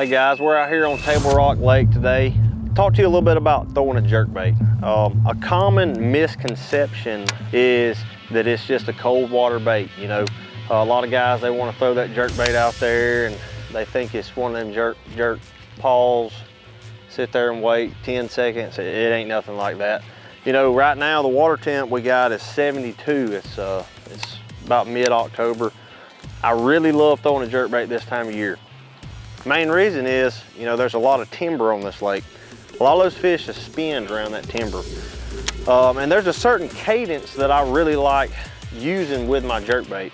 Hey guys, we're out here on Table Rock Lake today. Talk to you a little bit about throwing a jerkbait. A common misconception is that it's just a cold water bait. You know, a lot of guys, they want to throw that jerkbait out there and they think it's one of them jerk, pause, sit there and wait 10 seconds. It ain't nothing like that. You know, right now the water temp we got is 72. It's about mid-October. I really love throwing a jerkbait this time of year. Main reason is, you know, there's a lot of timber on this lake. A lot of those fish are spinned around that timber. And there's a certain cadence that I really like using with my jerkbait.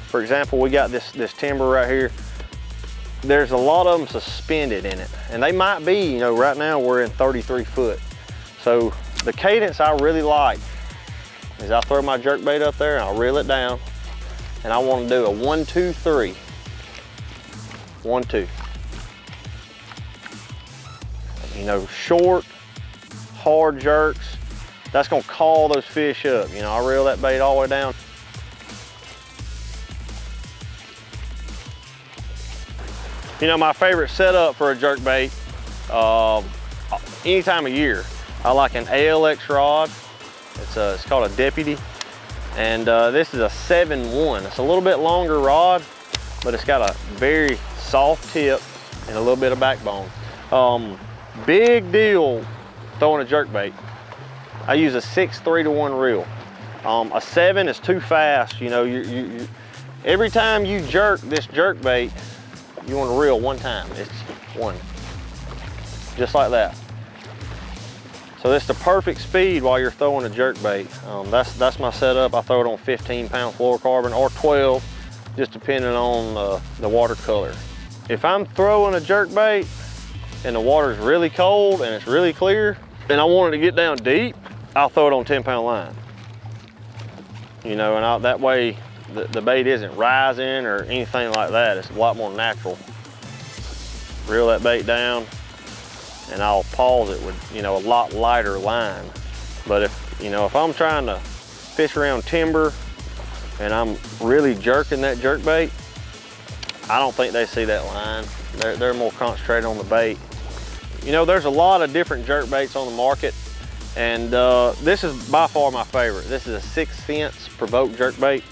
For example, we got this timber right here. There's a lot of them suspended in it. And they might be, you know, right now we're in 33 foot. So the cadence I really like is I throw my jerkbait up there and I'll reel it down. And I want to do a 1, 2, 3. 1, 2. You know, short, hard jerks. That's gonna call those fish up. You know, I reel that bait all the way down. You know, my favorite setup for a jerkbait, any time of year, I like an ALX rod. It's called a Deputy. And this is a 7-1. It's a little bit longer rod, but it's got a very soft tip and a little bit of backbone. Big deal throwing a jerkbait. I use a 6-3 to 1 reel. A 7 is too fast. You know, every time you jerk this jerkbait, you want to reel one time. It's one, just like that. So that's the perfect speed while you're throwing a jerkbait. That's my setup. I throw it on 15-pound fluorocarbon or 12, just depending on the water color. If I'm throwing a jerkbait and the water's really cold and it's really clear and I want it to get down deep, I'll throw it on 10-pound line. You know, and that way the bait isn't rising or anything like that. It's a lot more natural. Reel that bait down and I'll pause it with, you know, a lot lighter line. But if I'm trying to fish around timber and I'm really jerking that jerkbait, I don't think they see that line. They're more concentrated on the bait. You know, there's a lot of different jerkbaits on the market, and this is by far my favorite. This is a 6 fence provoked jerkbait.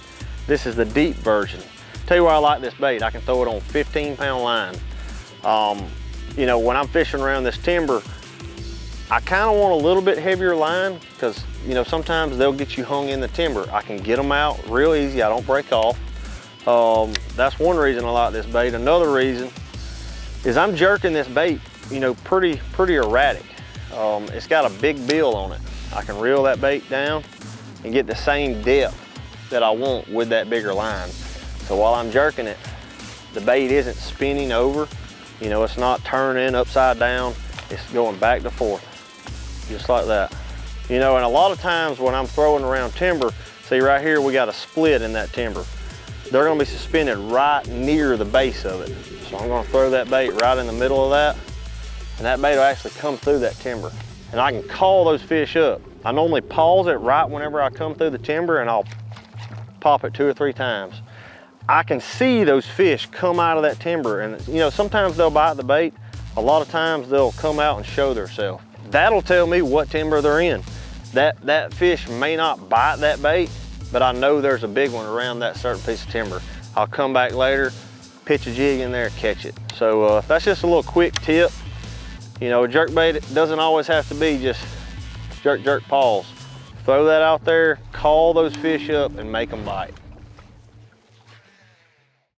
This is the deep version. Tell you why I like this bait. I can throw it on 15-pound line. You know, when I'm fishing around this timber, I kind of want a little bit heavier line because, you know, sometimes they'll get you hung in the timber. I can get them out real easy. I don't break off. That's one reason I like this bait. Another reason is I'm jerking this bait, you know, pretty erratic. It's got a big bill on it. I can reel that bait down and get the same depth that I want with that bigger line. So while I'm jerking it, the bait isn't spinning over. You know, it's not turning upside down. It's going back and forth, just like that. You know, and a lot of times when I'm throwing around timber, see right here, we got a split in that timber. They're gonna be suspended right near the base of it. So I'm gonna throw that bait right in the middle of that, and that bait will actually come through that timber. And I can call those fish up. I normally pause it right whenever I come through the timber and I'll pop it 2 or 3 times. I can see those fish come out of that timber, and you know, sometimes they'll bite the bait. A lot of times they'll come out and show themselves. That'll tell me what timber they're in. That fish may not bite that bait, but I know there's a big one around that certain piece of timber. I'll come back later, pitch a jig in there, catch it. So that's just a little quick tip. You know, a jerkbait doesn't always have to be just jerk, pause. Throw that out there, call those fish up and make them bite.